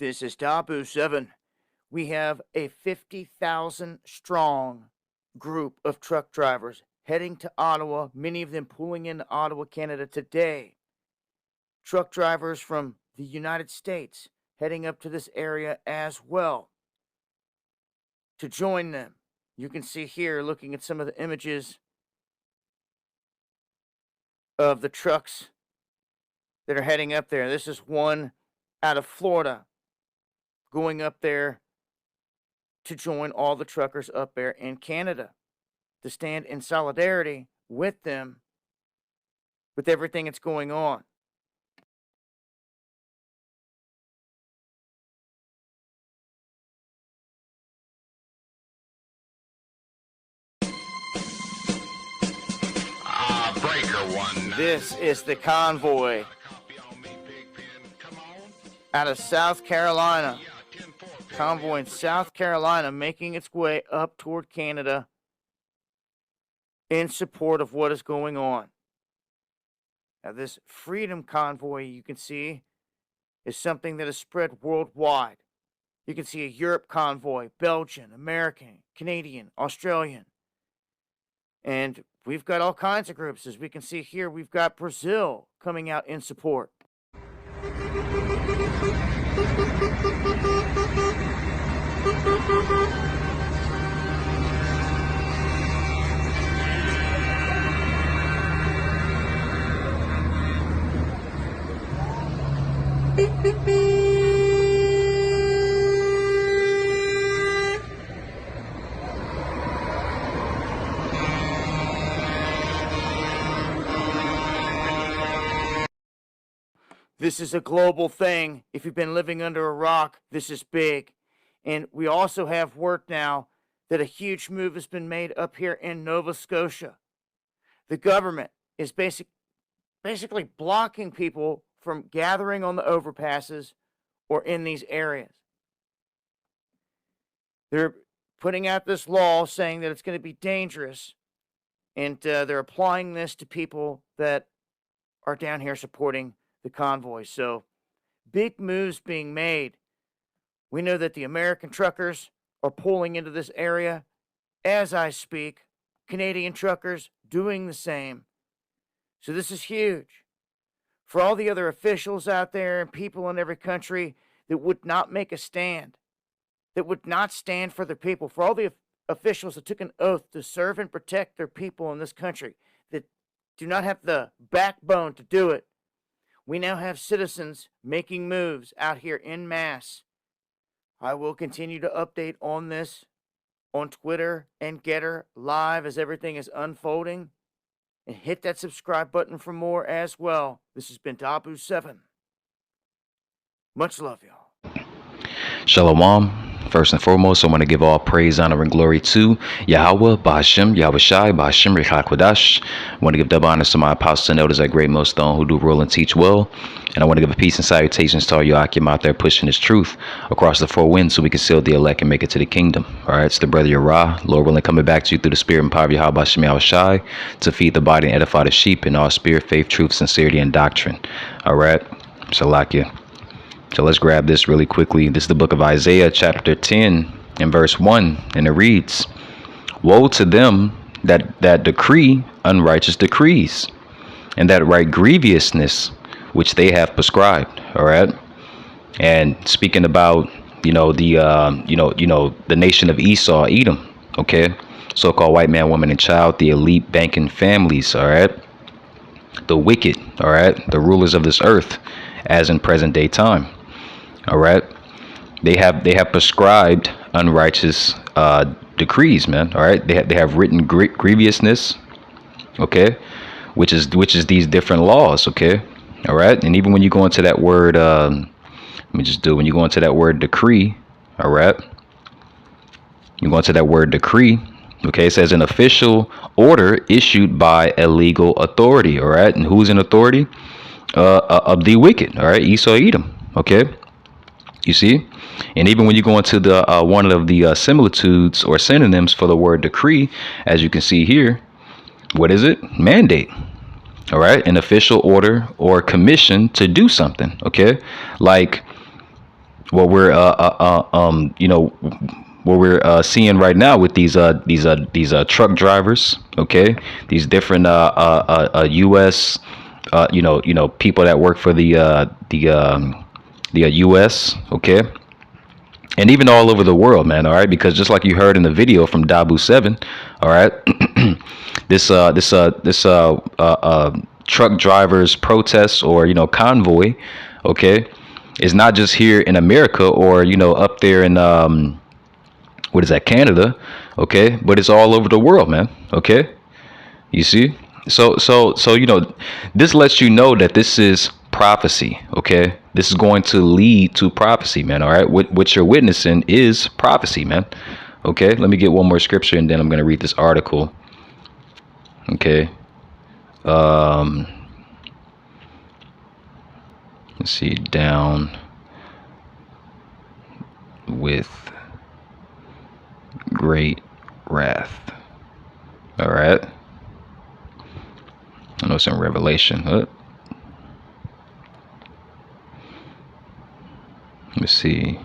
This is Tabu 7. We have a 50,000 strong group of truck drivers heading to Ottawa, many of them pulling into Ottawa, Canada today. Truck drivers from the United States heading up to this area as well to join them. You can see here, looking at some of the images of the trucks that are heading up there. This is one out of Florida going up there to join all the truckers up there in Canada to stand in solidarity with them with everything that's going on. Breaker one. This is the convoy out of South Carolina. Convoy in South Carolina making its way up toward Canada in support of what is going on. Now, this freedom convoy, you can see, is something that is spread worldwide. You can see a Europe convoy, Belgian, American, Canadian, Australian. And we've got all kinds of groups. As we can see here, we've got Brazil coming out in support. This is a global thing. If you've been living under a rock, this is big. And we also have word now that a huge move has been made up here in Nova Scotia. The government is basically blocking people from gathering on the overpasses or in these areas. They're putting out this law saying that it's going to be dangerous, and they're applying this to people that are down here supporting the convoy. So big moves being made. We know that the American truckers are pulling into this area as I speak. Canadian truckers doing the same. So this is huge. For all the other officials out there and people in every country that would not make a stand, that would not stand for their people, for all the officials that took an oath to serve and protect their people in this country, that do not have the backbone to do it, we now have citizens making moves out here en masse. I will continue to update on this on Twitter and Getter live as everything is unfolding. And hit that subscribe button for more as well. This has been Tabu 7. Much love, y'all. Shalom. First and foremost, I want to give all praise, honor, and glory to Yahweh, Bahashem, Yahweh Shai, Bahashem, Rechak Kodash. I want to give double honors to my apostles and elders at Great Millstone who do rule and teach well. And I want to give a peace and salutations to all you Akim out there pushing this truth across the four winds so we can seal the elect and make it to the kingdom. All right, it's the brother Yerah, Lord willing, coming back to you through the spirit and power of Yahweh, Bahashem, Yahweh Shai, to feed the body and edify the sheep in all spirit, faith, truth, sincerity, and doctrine. All right, Salakia. So let's grab this really quickly. This is the book of Isaiah, chapter 10, and verse 1, and it reads, "Woe to them that decree unrighteous decrees, and that write grievousness which they have prescribed." All right, and speaking about the nation of Esau, Edom. Okay, so-called white man, woman, and child, the elite banking families. All right, the wicked. All right, the rulers of this earth, as in present day time. All right, they have prescribed unrighteous decrees, man. All right, they have written grievousness, okay, which is these different laws, okay. All right, and even when you go into that word, when you go into that word decree, all right, you go into that word decree, okay. It says an official order issued by a legal authority, all right, and who's in authority? Of the wicked, all right, Esau, Edom, okay. You see, and even when you go into the one of the similitudes or synonyms for the word decree, as you can see here, what is it? Mandate. All right, an official order or commission to do something. Okay, like what we're what we're seeing right now with these truck drivers, okay, these different U.S. People that work for the U.S., okay, and even all over the world, man. All right, because just like you heard in the video from Dabu 7, all right, this truck drivers protest, or convoy, okay, is not just here in America, or up there in what is that, Canada, okay, but it's all over the world, man. Okay, you see, so this lets you know that this is prophecy. Okay, this is going to lead to prophecy, man. All right, what you're witnessing is prophecy, man. Okay, let me get one more scripture and then I'm going to read this article. Okay, let's see, down with great wrath. All right, I know it's in Revelation. Let's see.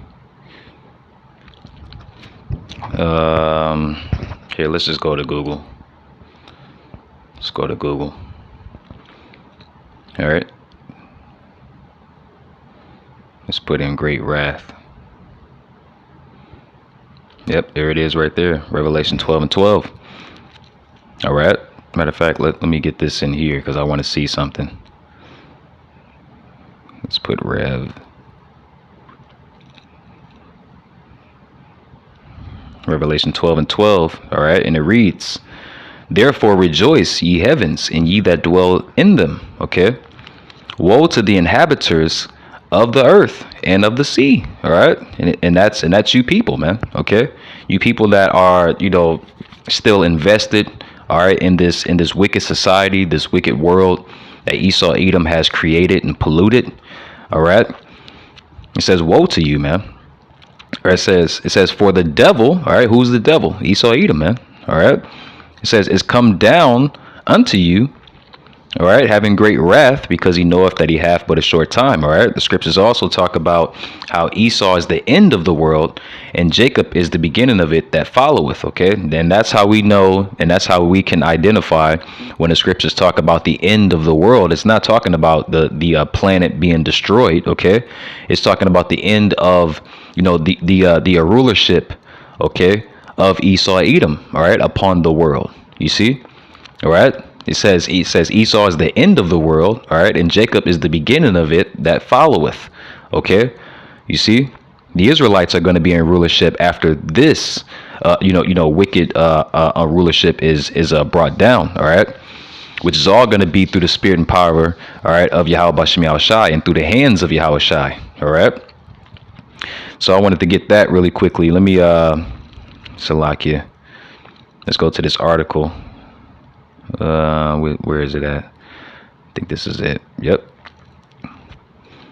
Here, let's just go to Google. Let's go to Google. All right. Let's put in great wrath. Yep, there it is right there. Revelation 12:12. All right. Matter of fact, let me get this in here because I want to see something. Let's put Revelation 12:12. All right. And it reads, "Therefore rejoice, ye heavens, and ye that dwell in them." Okay. Woe to the inhabitants of the earth and of the sea. All right. And that's you people, man. Okay. You people that are, still invested, all right, in this wicked society, this wicked world that Esau Edom has created and polluted. All right. It says, woe to you, man. Or it says, for the devil, all right, who's the devil? Esau Edom, man. All right. It says, is come down unto you, all right, having great wrath, because he knoweth that he hath but a short time. All right. The scriptures also talk about how Esau is the end of the world and Jacob is the beginning of it that followeth. Okay. Then that's how we know, and that's how we can identify when the scriptures talk about the end of the world. It's not talking about the planet being destroyed. Okay. It's talking about the end of, the rulership, okay, of Esau Edom, all right, upon the world. You see, all right. It says Esau is the end of the world, all right, and Jacob is the beginning of it that followeth. Okay, you see, the Israelites are going to be in rulership after this, wicked rulership is brought down, all right, which is all going to be through the spirit and power, all right, of Yahweh Bashem Yahushai, and through the hands of Yahweh Shai, all right. So I wanted to get that really quickly. Let me Salakia. Let's go to this article. Where is it at? I think this is it. Yep.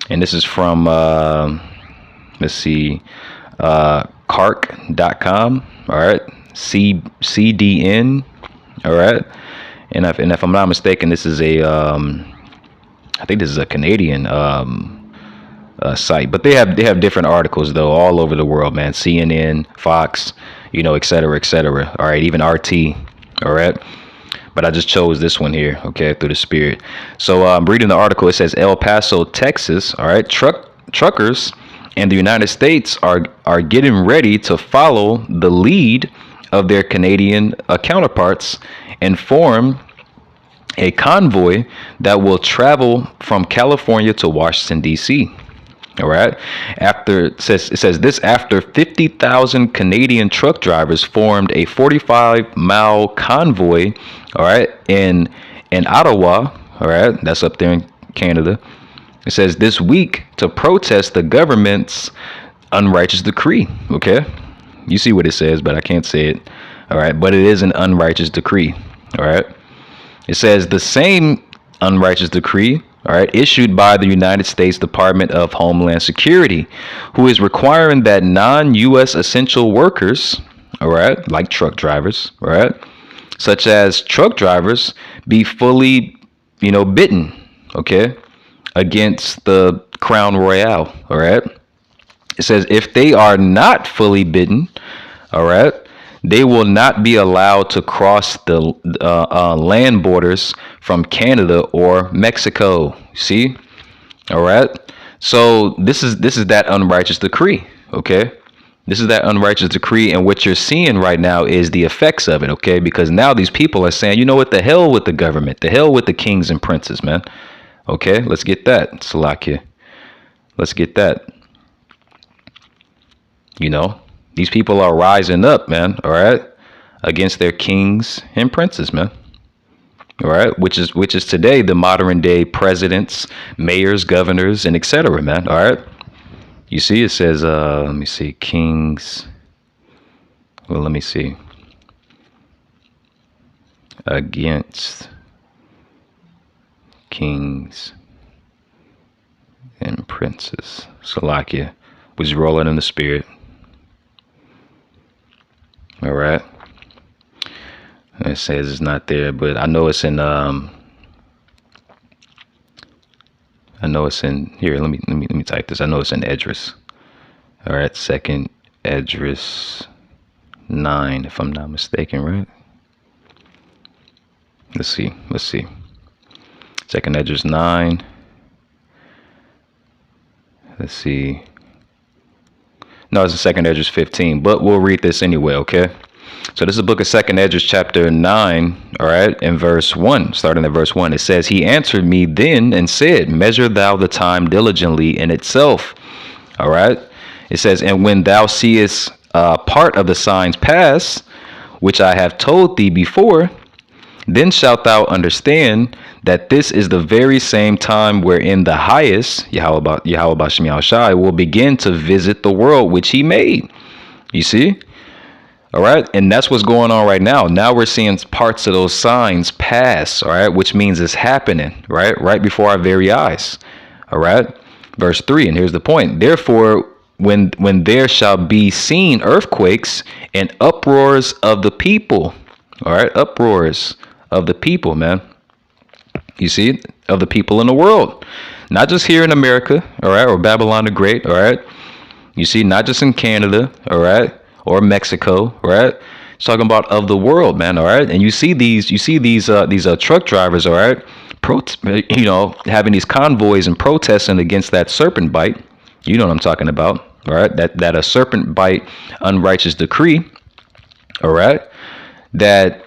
And this is from let's see, cark.com. All right. CDN. All right. And if I'm not mistaken, this is I think this is a Canadian site, but they have different articles though all over the world, man. CNN, Fox, et cetera, et cetera. All right, even RT. All right, but I just chose this one here, okay, through the spirit. So I'm reading the article. It says El Paso, Texas. All right, truckers in the United States are getting ready to follow the lead of their Canadian counterparts and form a convoy that will travel from California to Washington, D.C. All right. It says this after 50,000 Canadian truck drivers formed a 45-mile convoy. All right. In Ottawa. All right. That's up there in Canada. It says this week to protest the government's unrighteous decree. OK, you see what it says, but I can't say it. All right. But it is an unrighteous decree. All right. It says the same unrighteous decree, all right, issued by the United States Department of Homeland Security, who is requiring that non-U.S. essential workers, all right, like truck drivers, all right, such as truck drivers, be fully, bitten, okay, against the Crown Royale, all right. It says, if they are not fully bitten, all right, they will not be allowed to cross the land borders from Canada or Mexico. See, all right. So this is that unrighteous decree. Okay, this is that unrighteous decree, and what you're seeing right now is the effects of it. Okay, because now these people are saying, you know what, the hell with the government, the hell with the kings and princes, man. Okay, let's get that, Salakia. Let's get that. You know, these people are rising up, man. All right, against their kings and princes, man. All right, which is today the modern day presidents, mayors, governors, and etc., man. All right. You see, it says, let me see, kings. Well, let me see. Against kings and princes. Salakia was rolling in the spirit. All right. It says it's not there, but I know it's in. I know it's in here. Let me type this. I know it's in Esdras. All right, second Esdras 9, if I'm not mistaken, right? Let's see. Second Esdras 9. Let's see. No, it's the second Esdras 15, but we'll read this anyway, okay? So this is the book of second Esdras chapter 9, all right, in verse 1, starting at verse 1. It says, he answered me then and said, measure thou the time diligently in itself, all right? It says, and when thou seest part of the signs pass, which I have told thee before, then shalt thou understand that this is the very same time wherein the highest, Yahweh Shem Shai, will begin to visit the world which he made. You see? All right. And that's what's going on right now. Now we're seeing parts of those signs pass. All right. Which means it's happening right before our very eyes. All right. Verse 3. And here's the point. Therefore, when there shall be seen earthquakes and uproars of the people. All right. Uproars of the people, man. You see, of the people in the world, not just here in America, all right, or Babylon the Great, all right. You see, not just in Canada, all right, or Mexico, all right. It's talking about of the world, man, all right. And you see these truck drivers, all right, having these convoys and protesting against that serpent bite. You know what I'm talking about, all right. That a serpent bite unrighteous decree, all right. That.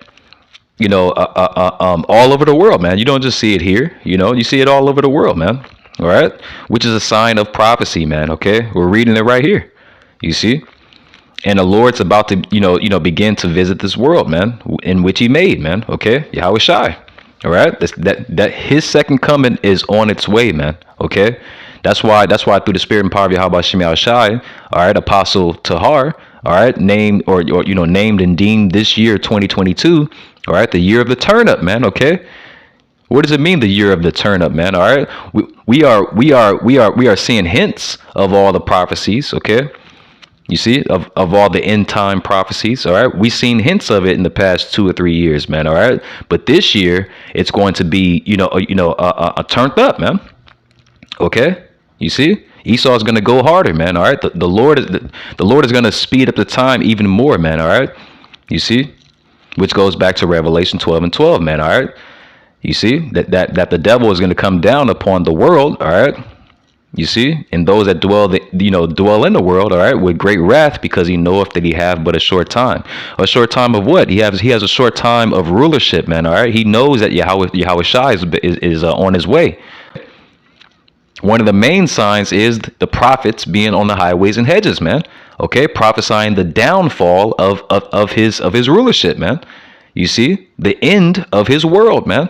All over the world, man. You don't just see it here, you see it all over the world, man. All right. Which is a sign of prophecy, man. Okay. We're reading it right here. You see? And the Lord's about to, begin to visit this world, man, in which he made, man. Okay. Yahweh Shai. All right. That his second coming is on its way, man. Okay. That's why through the spirit and power of Yahweh Shem Shai, all right, Apostle Tahar, all right, named and deemed this year 2022. All right, the year of the turn up, man. Okay, what does it mean, the year of the turn up, man? All right, we are seeing hints of all the prophecies. Okay, you see, of all the end time prophecies. All right, we've seen hints of it in the past 2 or 3 years, man. All right, but this year it's going to be a turned up, man. Okay, you see. Esau is going to go harder, man. All right, the Lord is going to speed up the time even more, man. All right, you see. Which goes back to Revelation 12 and 12, man. All right. You see that the devil is going to come down upon the world. All right. You see, and those that dwell in the world. All right. With great wrath, because he knoweth that he have but a short time. A short time of what? He has a short time of rulership, man. All right. He knows that Yahweh Shai is on his way. One of the main signs is the prophets being on the highways and hedges, man. Okay, prophesying the downfall of his rulership, man. You see, the end of his world, man.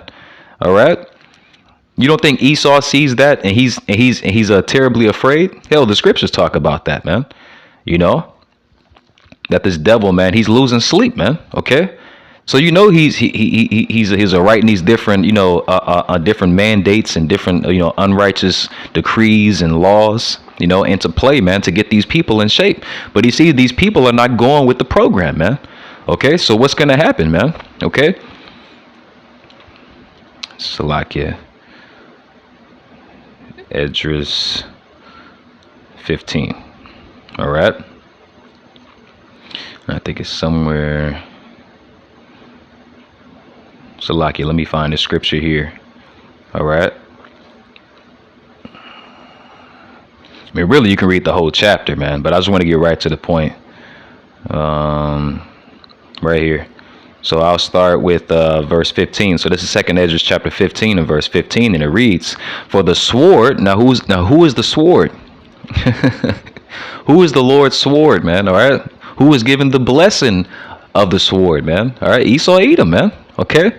All right. You don't think Esau sees that and he's terribly afraid? Hell, the scriptures talk about that, man. That this devil, man, he's losing sleep, man. Okay. So he's writing these different different mandates and different unrighteous decrees and laws into play, man, to get these people in shape. But you see, these people are not going with the program, man. Okay, so what's gonna happen, man? Okay, Salakia, Esdras 15. All right. I think it's somewhere. Salaki, let me find the scripture here. All right. I mean, really, you can read the whole chapter, man, but I just want to get right to the point. Right here. So I'll start with verse 15. So this is 2nd Ezra chapter 15 and verse 15, and it reads, "For the sword." Now who is the sword? Who is the Lord's sword, man? All right. Who is given the blessing of the sword, man? All right. Esau, Edom, man. Okay.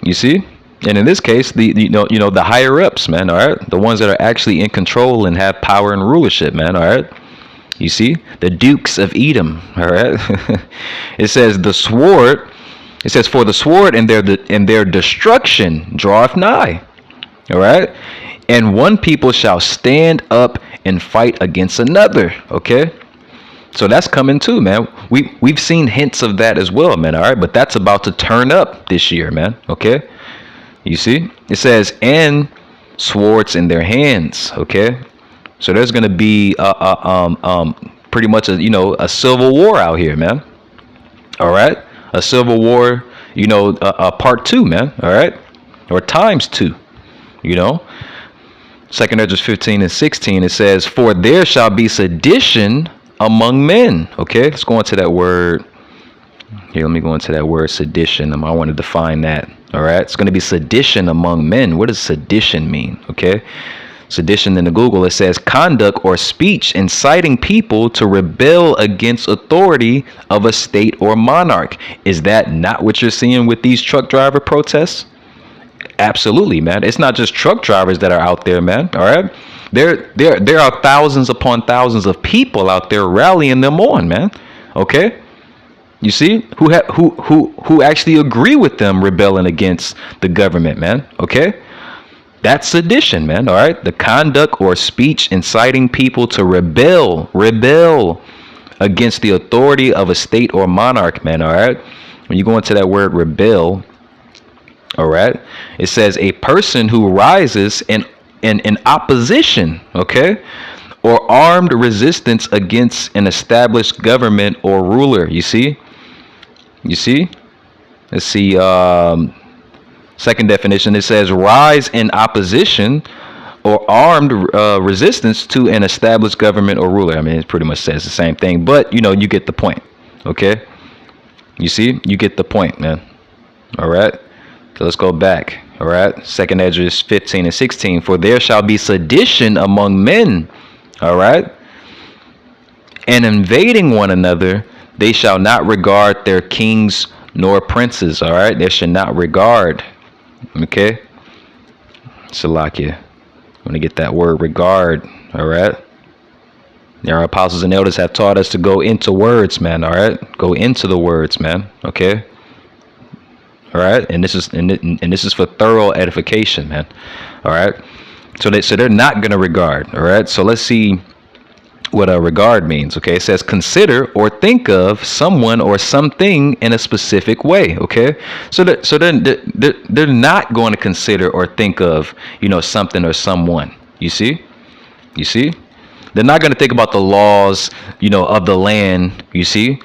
You see? And in this case, the higher ups, man. All right. The ones that are actually in control and have power and rulership, man. All right. You see, the dukes of Edom. All right. It says the sword. It says, "For the sword and their destruction draweth nigh." All right. "And one people shall stand up and fight against another." Okay. So that's coming too, man. We've seen hints of that as well, man. All right. But that's about to turn up this year, man. Okay. You see, it says, "And swords in their hands." Okay. So there's going to be pretty much a civil war out here, man. All right. A civil war, part 2, man. All right. Or times 2, 2nd Ezra 15 and 16, it says, "For there shall be sedition among men." Okay. Let's go into that word. Here, let me go into that word sedition. I want to define that. All right. It's going to be sedition among men. What does sedition mean? Okay. Sedition in the Google, it says conduct or speech inciting people to rebel against authority of a state or monarch. Is that not what you're seeing with these truck driver protests? Absolutely, man. It's not just truck drivers that are out there, man. All right. There are thousands upon thousands of people out there rallying them on, man. Okay. You see, who actually agree with them rebelling against the government, man. Okay. That's sedition, man. All right. The conduct or speech inciting people to rebel against the authority of a state or monarch, man. All right. When you go into that word rebel, all right, it says a person who rises in opposition, okay, or armed resistance against an established government or ruler. You see? Let's see. Second definition, it says rise in opposition or armed resistance to an established government or ruler. I mean, it pretty much says the same thing, but you get the point. Okay. You see, you get the point, man. All right. So let's go back. All right. 2nd Ezra 15 and 16. "For there shall be sedition among men." All right. "And invading one another, they shall not regard their kings nor princes." All right. They should not regard. Okay. Salakia. I'm going to get that word regard. All right. Our apostles and elders have taught us to go into words, man. All right. Go into the words, man. Okay. All right. And this is for thorough edification, man. All right. So they're not going to regard. All right. So let's see what a regard means. Okay. It says consider or think of someone or something in a specific way. Okay. So they're not going to consider or think of, something or someone. You see? They're not going to think about the laws, of the land. You see?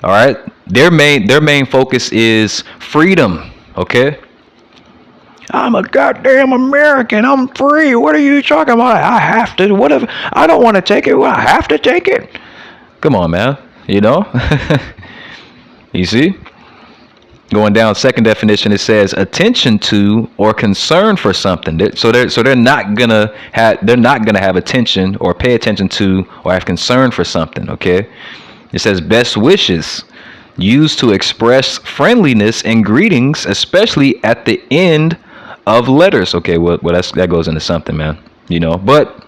All right. Their main focus is freedom. Okay. "I'm a goddamn American. I'm free. What are you talking about? I have to. Whatever. I don't want to take it. Well, I have to take it." Come on, man. You see? Going down, second definition, it says attention to or concern for something. So they're not gonna have attention or pay attention to or have concern for something. Okay. It says best wishes, used to express friendliness and greetings, especially at the end of letters. Okay, well that goes into something, man. But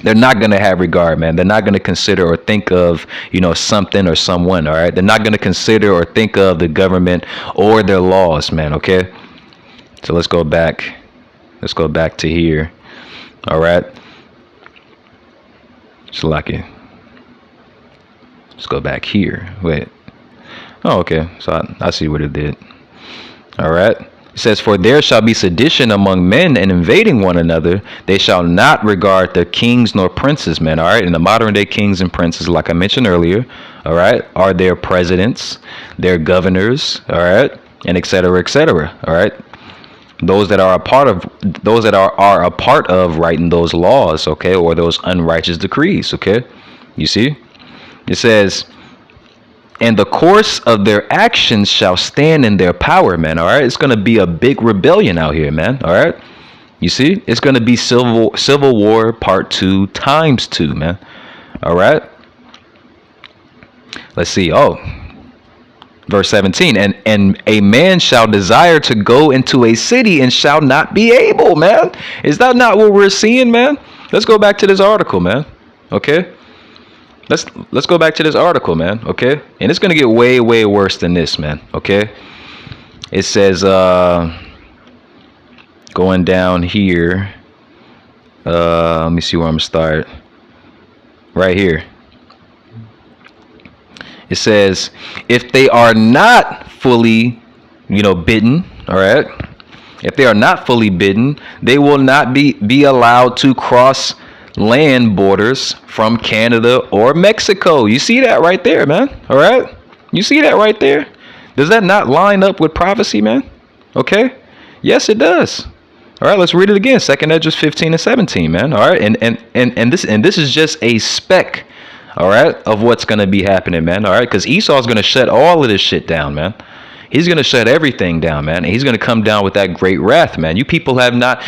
they're not going to have regard, man. They're not going to consider or think of, something or someone. All right. They're not going to consider or think of the government or their laws, man. Okay. So let's go back to here. All right. Salaki. Let's go back here. Wait. Oh, okay. So I see what it did. All right. It says, for there shall be sedition among men and invading one another. They shall not regard their kings nor princes, man. All right. And the modern day kings and princes, like I mentioned earlier, all right, are their presidents, their governors, all right, and et cetera, et cetera. All right. Those that are a part of a part of writing those laws, okay, or those unrighteous decrees, okay. You see, it says, and the course of their actions shall stand in their power, man. All right. It's going to be a big rebellion out here, man. All right. You see, it's going to be civil war part 2 times 2, man. All right. Let's see. Oh, verse 17. And a man shall desire to go into a city and shall not be able, man. Is that not what we're seeing, man? Let's go back to this article, man. Okay. Let's go back to this article, man. Okay, and it's gonna get way worse than this, man. Okay, it says going down here. Let me see where I'm gonna start. Right here. It says, if they are not fully, bidden, all right. If they are not fully bidden, they will not be allowed to cross land borders from Canada or Mexico. You see that right there, man. All right. You see that right there. Does that not line up with prophecy, man? Okay. Yes, it does. All right. Let's read it again. 2nd Esdras 15 and 17, man. All right. And this is just a speck, all right, of what's going to be happening, man. All right. Because Esau's going to shut all of this shit down, man. He's going to shut everything down, man. And he's going to come down with that great wrath, man. You people have not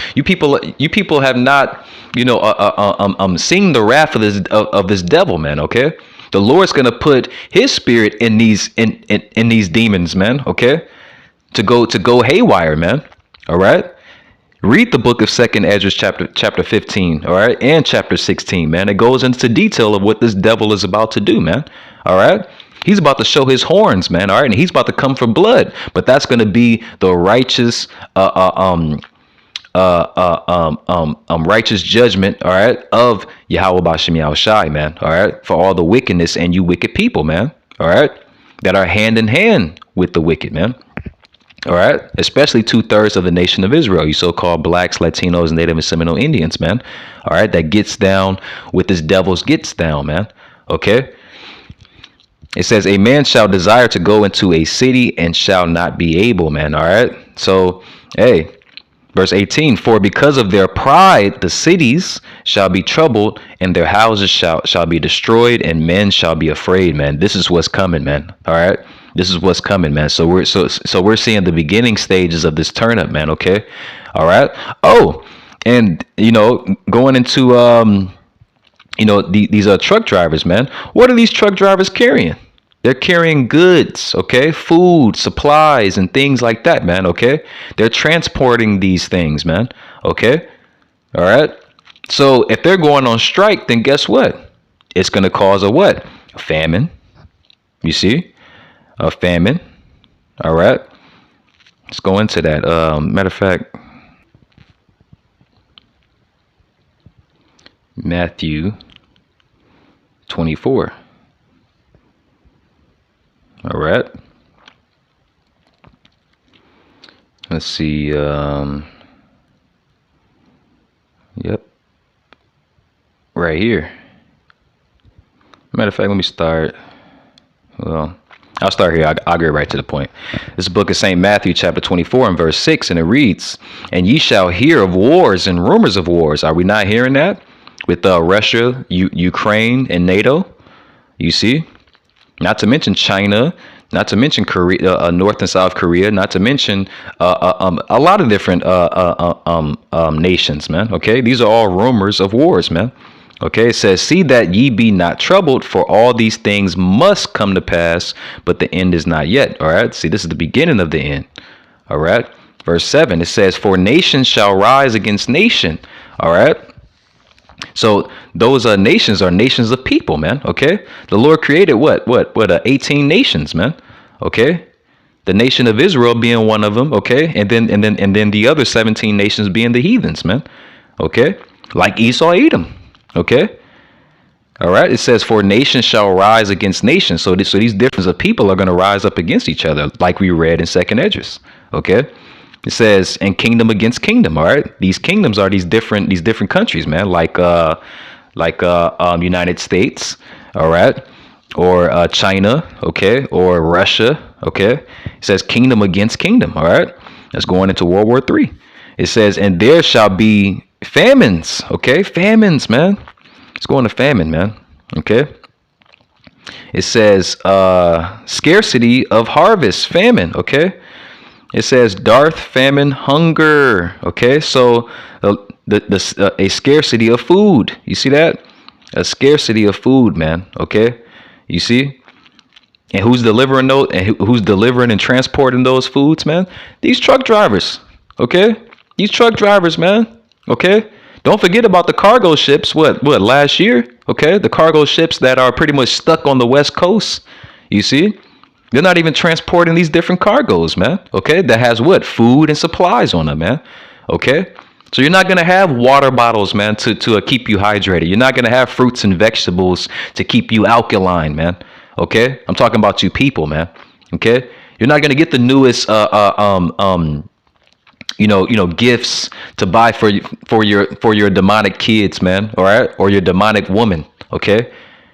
seeing the wrath of this devil, man. Okay. The Lord's going to put his spirit in these demons, man. Okay. To go haywire, man. All right. Read the book of 2nd Esdras chapter 15, all right, and chapter 16, man. It goes into detail of what this devil is about to do, man. All right. He's about to show his horns, man. All right. And he's about to come for blood. But that's going to be the righteous righteous judgment, all right, of Yahweh Bashem Yahushai, man. All right. For all the wickedness and you wicked people, man. All right. That are hand in hand with the wicked, man. All right. Especially 2/3 of the nation of Israel, you so-called blacks, Latinos, Native and Seminole Indians, man. All right. That gets down with this devil's gets down, man. Okay. It says, a man shall desire to go into a city and shall not be able, man. All right. So, hey, verse 18, for because of their pride, the cities shall be troubled and their houses shall be destroyed and men shall be afraid, man. This is what's coming, man. All right. This is what's coming, man. So we're seeing the beginning stages of this turn up, man. Okay. All right. Oh, and, going into, these truck drivers, man. What are these truck drivers carrying? They're carrying goods, okay, food, supplies, and things like that, man. Okay, they're transporting these things, man. Okay, all right. So if they're going on strike, then guess what? It's going to cause a what? A famine. You see, a famine. All right. Let's go into that. Matter of fact, Matthew 24. All right. Let's see. Yep. Right here. Matter of fact, let me start. Well, I'll start here. I'll get right to the point. This book is St. Matthew chapter 24 and verse 6, and it reads, and ye shall hear of wars and rumors of wars. Are we not hearing that? With Russia, Ukraine, and NATO? You see? Not to mention China, not to mention Korea, North and South Korea, not to mention a lot of different nations, man. Okay, these are all rumors of wars, man. Okay, it says, see that ye be not troubled, for all these things must come to pass, but the end is not yet. All right, see, this is the beginning of the end. All right, verse 7, it says, for nation shall rise against nation. All right. So those nations are nations of people, man. Okay. The Lord created what 18 nations, man. Okay. The nation of Israel being one of them. Okay. And then the other 17 nations being the heathens, man. Okay. Like Esau, Edom. Okay. All right. It says, for nation shall rise against nation. So these differences of people are going to rise up against each other, like we read in 2nd Esdras. Okay. It says, and kingdom against kingdom. All right, these kingdoms are these different countries, man. United States. All right, or China. Okay, or Russia. Okay. It says kingdom against kingdom. All right, that's going into World War III. It says, and there shall be famines. Okay, famines, man. It's going to famine, man. Okay. It says scarcity of harvest, famine. Okay. It says dearth, famine, hunger. Okay, so a scarcity of food. You see that? A scarcity of food, man. Okay, you see? And who's delivering those? And who's delivering and transporting those foods, man? These truck drivers. Okay, these truck drivers, man. Okay, don't forget about the cargo ships. What last year? Okay, the cargo ships that are pretty much stuck on the West Coast. You see? They're not even transporting these different cargoes, man. Okay, that has what? Food and supplies on them, man. Okay, so you're not gonna have water bottles, man, to keep you hydrated. You're not gonna have fruits and vegetables to keep you alkaline, man. Okay, I'm talking about you people, man. Okay, you're not gonna get the newest gifts to buy for your demonic kids, man. All right, or your demonic woman. Okay,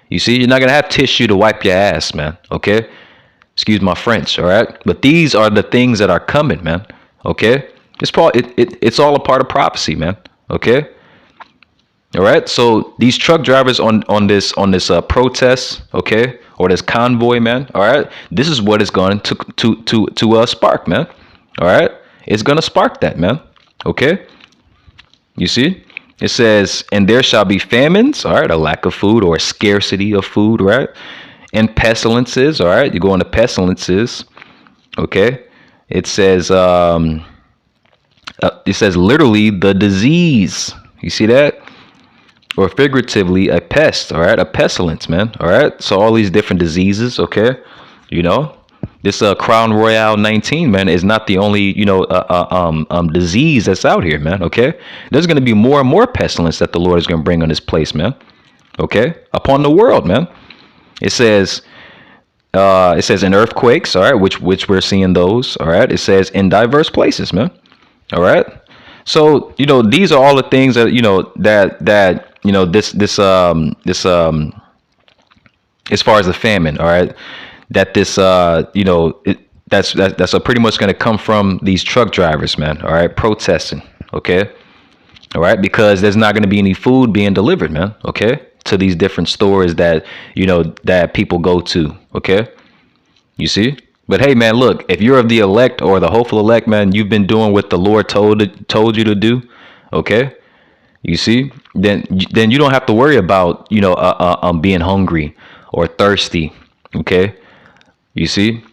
you see, you're not gonna have tissue to wipe your ass, man. Okay. Excuse my French, all right? But these are the things that are coming, man. Okay? It's all a part of prophecy, man. Okay? All right? So these truck drivers on this protest, okay, or this convoy, man, all right? This is what it's going to spark, man. All right? It's going to spark that, man. Okay? You see? It says, and there shall be famines, all right, a lack of food or a scarcity of food, right? And pestilences, all right, you go into pestilences. Okay, it says literally the disease. You see that? Or figuratively a pest, all right, a pestilence, man. All right, so all these different diseases. Okay, this Crown Royale 19, man, is not the only disease that's out here, man. Okay, there's going to be more and more pestilence that the Lord is going to bring on this place, man. Okay, upon the world, man. It says in earthquakes, all right, which we're seeing those, all right. It says in diverse places, man. All right. So, these are all the things that, as far as the famine, all right, that this, that's pretty much going to come from these truck drivers, man. All right. Protesting. Okay. All right. Because there's not going to be any food being delivered, man. Okay. To these different stores that that people go to. Okay, you see. But hey, man, look, if you're of the elect or the hopeful elect, man, you've been doing what the Lord told you to do. Okay, you see, then you don't have to worry about being hungry or thirsty. Okay, you see,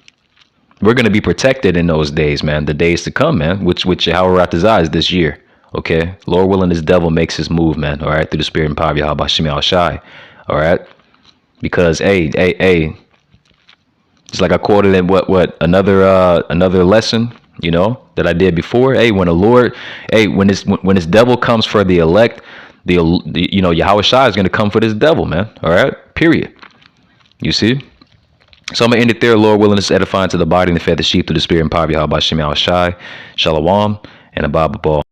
we're gonna be protected in those days, man. The days to come, man. Which Yahweh eyes this year. Okay, Lord willing, this devil makes his move, man. All right, through the spirit and power of Yahweh Shemi Shai. All right, because hey, it's like I quoted in another lesson, that I did before. Hey, when this devil comes for the elect, Yahweh Shai is going to come for this devil, man. All right, period. You see. So I'm gonna end it there. Lord willing, this edifying to the body and the fed the sheep through the spirit and power of Yahweh Shemi Shai. Shalom and a Bible ball.